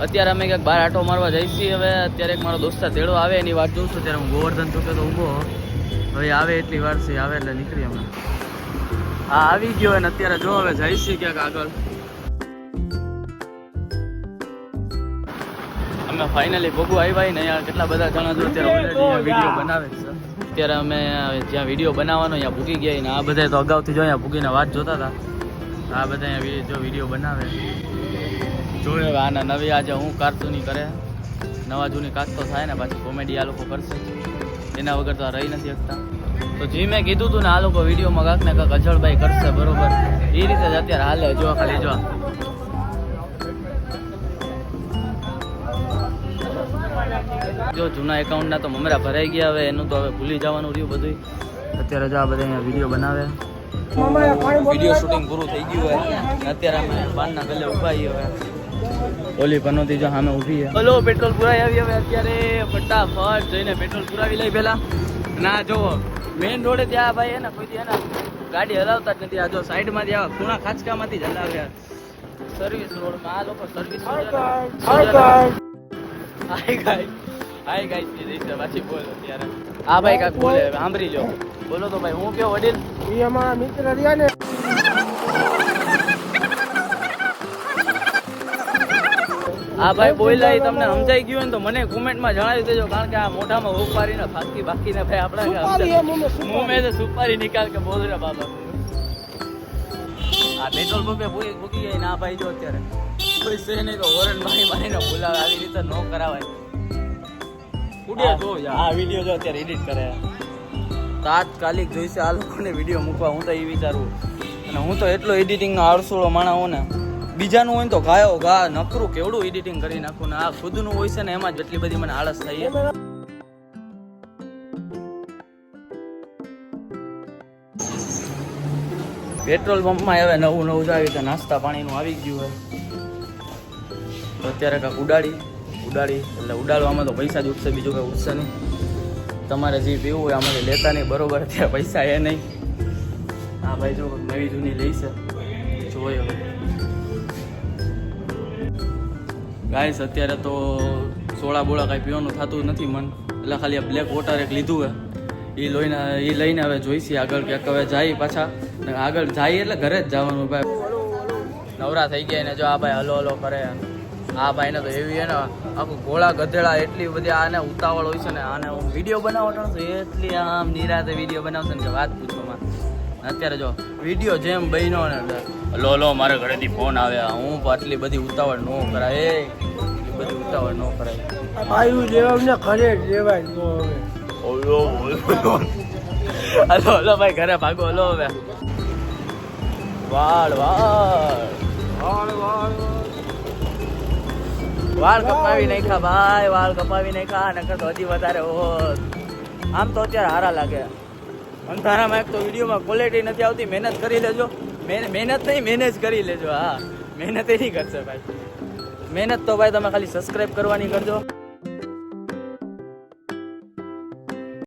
અત્યારે અમે ક્યાંક બહાર આટો મારવા જઈશી હવે અત્યારે એક મારો દોસ્ત તેડો આવે એની વાત જોઉં છું ત્યારે હું ગોવર્ધન ચોકે તો ઊભો હવે આવે એટલી વાર છે આવે એટલે નીકળી અમે હા આવી ગયો અને અત્યારે જો હવે જઈશી ક્યાંક આગળ અમે ફાઇનલી ભોગું આવ્યા ને અહીંયા કેટલા બધા જણા જો અત્યારે વિડીયો બનાવે છે અત્યારે અમે જ્યાં વિડીયો બનાવવાનો અહીંયા ભૂગી ગયા ને આ બધા તો અગાઉથી જો અહીંયા ભૂગીને વાત જોતા હતા આ બધા અહીંયા જો વિડીયો બનાવે જોયું આના નવી આજે હું કાર્ટૂની કરે નવા જૂની કાક તો થાય ને પાછી કોમેડી આ લોકો કરશે એના વગર તો રહી નથી શકતા તો જે મેં કીધું હતું ને આ લોકો વિડીયોમાં કાંક ને કાંક અજળભાઈ કરશે બરોબર એ રીતે જ અત્યારે હાલે જો ખાલી જો જૂના એકાઉન્ટના તો મમરા ભરાઈ ગયા હવે એનું તો હવે ભૂલી જવાનું રહ્યું બધું અત્યારે જો આ બધા અહીંયા વિડીયો બનાવે વિડીયો શૂટિંગ પૂરું થઈ ગયું હોય અત્યારે અમે પાનના ગલે ઉભા હવે ઓલી પનોતી જો સામે ઊભી છે બોલો પેટ્રોલ પુરાઈ આવી હવે અત્યારે ફટાફટ જઈને પેટ્રોલ પુરાવી લઈ પેલા ના જોવો મેઇન રોડે ત્યાં ભાઈ એના કોઈ એના ગાડી હલાવતા જ નથી આ જો સાઈડમાં ત્યાં ખૂણા ખાંચકામાંથી જ હલાવ્યા સર્વિસ રોડમાં આ લોકો સર્વિસ હાય ગાઈસ ની રીતે પાછી બોલ અત્યારે આ ભાઈ કાક બોલે સાંભળી લો બોલો તો ભાઈ હું કેવો વડીલ ઈ અમારા મિત્ર રહ્યા ને આ ભાઈ બોલ્યા તમને સમજાઈ ગયું ને તો મને કોમેન્ટમાં જણાવી દેજો કારણ કે આ મોઢામાં ઉપાડીને ફાકી બાકીને ભાઈ આપણા મુંહ મેં સુપારી નિકાલ કે બોલ રે બાબા આ પેટ્રોલ પંપે ભૂકી જાય ને આ ભાઈ જો અત્યારે કોઈ છે નહીં તો હોરન મારીને બોલાવે આવી રીતે ન કરાવાય આ વિડીયો જો અત્યારે એડિટ કરે તાત્કાલિક જોઈશે આ લોકોને વિડીયો મૂકવા હું તો એ વિચારું અને હું તો એટલો એડિટિંગનો આળસુળો માણા હોઉં ને બીજાનું હોય ને તો ગાયો ગા નકરું કેવડું એડિટિંગ કરી નાખું ને આ ખુદનું હોય છે ને એમાં જેટલી બધી મને આળસ થાય પેટ્રોલ પંપમાં હવે નવું આવી રીતે નાસ્તા પાણીનું આવી ગયું હોય તો અત્યારે કાંક ઉડાડી એટલે ઉડાડવામાં તો પૈસા જ ઉઠશે બીજું કંઈ ઉઠશે નહીં તમારે જે પીવું હોય આમાંથી લેતા નહીં બરોબર અત્યારે પૈસા એ નહીં હા ભાઈ જો નવી જૂની લઈશે જોયો ગાઈસ અત્યારે તો સોડા બોળા કાંઈ પીવાનું થતું નથી મન એટલે ખાલી આ બ્લેક વોટર એક લીધું હોય એ લઈને હવે જોઈશી આગળ ક્યાંક હવે જાય પાછા આગળ જાય એટલે ઘરે જ જવાનું ભાઈ નવરા થઈ ગયા ને જો આ ભાઈ હલો હલો કરે આ ભાઈને તો એવી હે ને આખું ગોળા ગધેડા એટલી બધી આને ઉતાવળ હોય છે ને આને હું વિડીયો બનાવવાનો છું એટલી આમ નિરાતે વિડીયો બનાવશે ને કે વાત પૂછવામાં અત્યારે જો વિડીયો જેમ બન્યો ને હલો હલો મારા ઘરેથી ફોન આવ્યા હું આટલી બધી ઉતાવળ ન કરાય એટલી બધી ઉતાવળ ન કરાય આવ્યું લેવાને ઘરે લેવાય હલો હલો ભાઈ ઘરે ભાગો હલો હવે વાળ કપાવી નાખ્યા ભાઈ વાળ કપાવી નાખ્યા નકર તો હજી વધારે હોત આમ તો અત્યારે હારા લાગે અંધારામાં એક તો વિડીયોમાં ક્વોલિટી નથી આવતી મહેનત કરી લેજો મહેનત નહીં મેનેજ કરી લેજો હા મહેનત એ નહીં કરશે ભાઈ મહેનત તો ભાઈ તમે ખાલી સબસ્ક્રાઈબ કરવાની કરજો